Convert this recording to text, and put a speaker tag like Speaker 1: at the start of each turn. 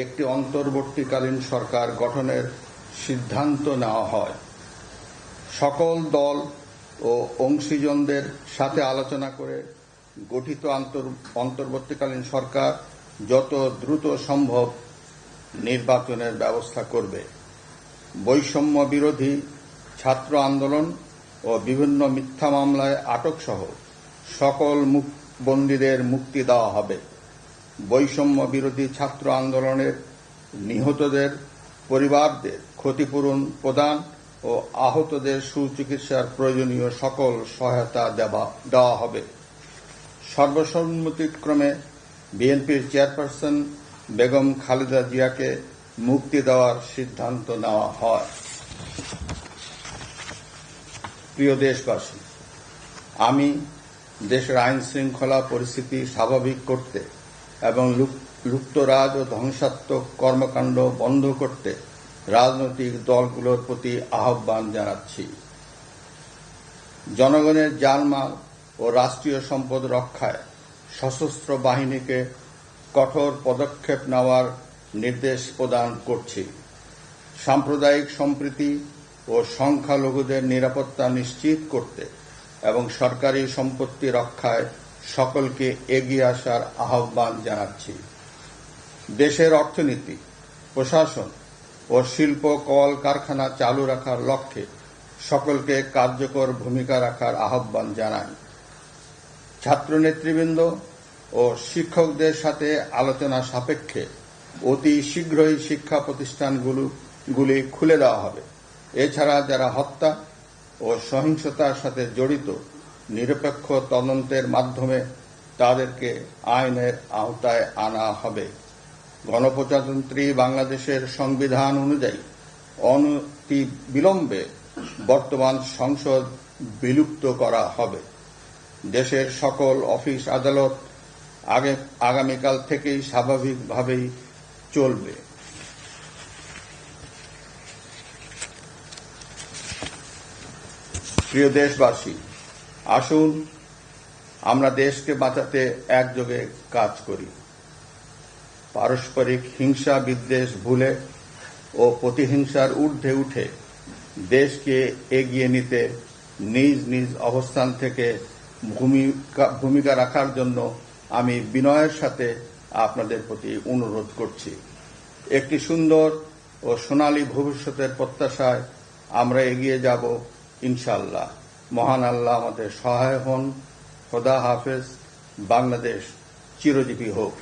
Speaker 1: একটি অন্তর্বর্তীকালীন সরকার গঠনের সিদ্ধান্ত নেওয়া হয়। সকল দল ও অংশীজনদের সাথে আলোচনা করে গঠিত অন্তর্বর্তীকালীন সরকার যত দ্রুত সম্ভব নির্বাচনের ব্যবস্থা করবে। বৈষম্য বিরোধী ছাত্র আন্দোলন ও বিভিন্ন মিথ্যা মামলায় আটক সহ সকল বন্দীদের মুক্তি দেওয়া হবে। বৈষম্য বিরোধী ছাত্র আন্দোলনের নিহতদের পরিবারদের ক্ষতিপূরণ প্রদান ও আহতদের সুচিকিৎসার প্রয়োজনীয় সকল সহায়তা দেওয়া হবে। সর্বসম্মতিক্রমে বিএনপির চেয়ারপারসন বেগম খালেদা জিয়াকে মুক্তি দেওয়ার সিদ্ধান্ত নেওয়া হয়। প্রিয় দেশবাসী, আমি দেশের আইন শৃঙ্খলা পরিস্থিতি স্বাভাবিক করতে এবং লুপ্তরাজ ও ধ্বংসাত্মক কর্মকাণ্ড বন্ধ করতে রাজনৈতিক দলগুলোর প্রতি আহ্বান জানাচ্ছি। জনগণের জানমাল ও রাষ্ট্রীয় সম্পদ রক্ষায় সশস্ত্র বাহিনীকে কঠোর পদক্ষেপ নেওয়ার নির্দেশ প্রদান করছি। সাম্প্রদায়িক সম্প্রীতি ও সংখ্যালঘুদের নিরাপত্তা নিশ্চিত করতে এবং সরকারি সম্পত্তি রক্ষায় সকলকে এগিয়ে আসার আহ্বান জানাচ্ছি। দেশের অর্থনীতি, প্রশাসন ও শিল্প কল কারখানা চালু রাখার লক্ষ্যে সকলকে কার্যকর ভূমিকা রাখার আহ্বান জানাই। ছাত্র নেতৃবৃন্দ ও শিক্ষকদের সাথে আলোচনা সাপেক্ষে অতি শীঘ্রই শিক্ষা প্রতিষ্ঠানগুলি খুলে দেওয়া হবে। এছাড়া যারা হত্যা ও সহিংসতার সাথে জড়িত নিরপেক্ষ তদন্তের মাধ্যমে তাদেরকে আইনের আওতায় আনা হবে। গণপ্রজাতন্ত্রী বাংলাদেশের সংবিধান অনুযায়ী অনতি বিলম্বে বর্তমান সংসদ বিলুপ্ত করা হবে। দেশের সকল অফিস আদালত আগামীকাল থেকেই স্বাভাবিকভাবেই চলবে। প্রিয় দেশবাসী, আসুন আমরা দেশকে বাঁচাতে একযোগে কাজ করি। পারস্পরিক হিংসা বিদ্বেষ ভুলে ও প্রতিহিংসার ঊর্ধ্বে উঠে দেশকে এগিয়ে নিতে নিজ নিজ অবস্থান থেকে ভূমিকা রাখার জন্য আমি বিনয়ের সাথে আপনাদের প্রতি অনুরোধ করছি। একটি সুন্দর ও সোনালী ভবিষ্যতের প্রত্যাশায় আমরা এগিয়ে যাব ইনশাআল্লাহ। মহান আল্লাহ আমাদের সহায় হন। খোদা হাফেজ। বাংলাদেশ চিরজীবী হোক।